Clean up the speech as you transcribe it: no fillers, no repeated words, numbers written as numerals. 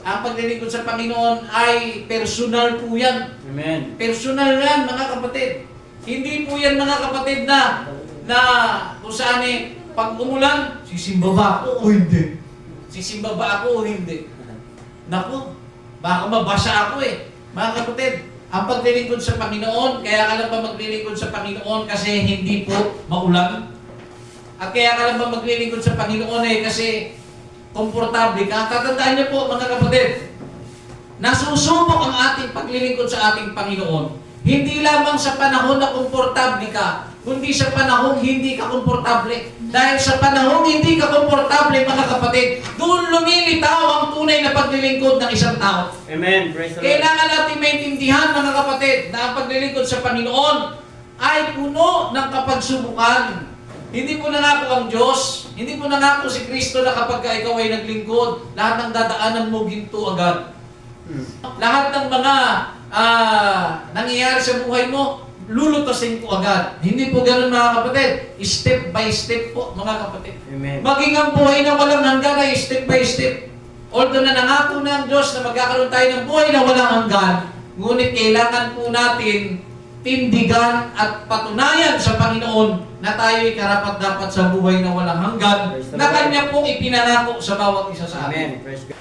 ang paglilingkod sa Panginoon ay personal po yan. Amen. Personal yan, mga kapatid. Hindi po yan, mga kapatid, na kung saan pag umulan, sisimba ba ako o hindi? Sisimba ba ako o hindi? Naku, baka mabasa ako eh. Mga kapatid, ang paglilingkod sa Panginoon, kaya ka lang ba maglilingkod sa Panginoon kasi hindi po maulan? At kaya ka lang ba maglilingkod sa Panginoon kasi komportable ka? Tatandaan niyo po, mga kapatid, nasusubok ang ating paglilingkod sa ating Panginoon. Hindi lamang sa panahon na komportable ka, kundi sa panahon hindi ka komportable. Dahil sa panahon hindi ka komportable, mga kapatid, doon lumilitaw ang tunay na paglilingkod ng isang tao. Amen. Praise the Lord. Kailangan natin maintindihan, mga kapatid, na ang paglilingkod sa Panginoon ay puno ng kapagsubukan. Hindi po nangako ang Diyos, hindi po nangako si Kristo na kapag ikaw ay naglingkod, lahat ng dadaanan mo ginto agad. Lahat ng mga nangyayari sa buhay mo, lulutasin ko agad. Hindi po ganun, mga kapatid. Step by step po, mga kapatid. Amen. Maging ang buhay na walang hanggan ay step by step. Although na nangako na ang Diyos na magkakaroon tayo ng buhay na walang hanggan, ngunit kailangan po natin tindigan at patunayan sa Panginoon na tayo'y karapat-dapat sa buhay na walang hanggan na Kanya pong ipinangako sa bawat isa sa atin. Amen. Praise God.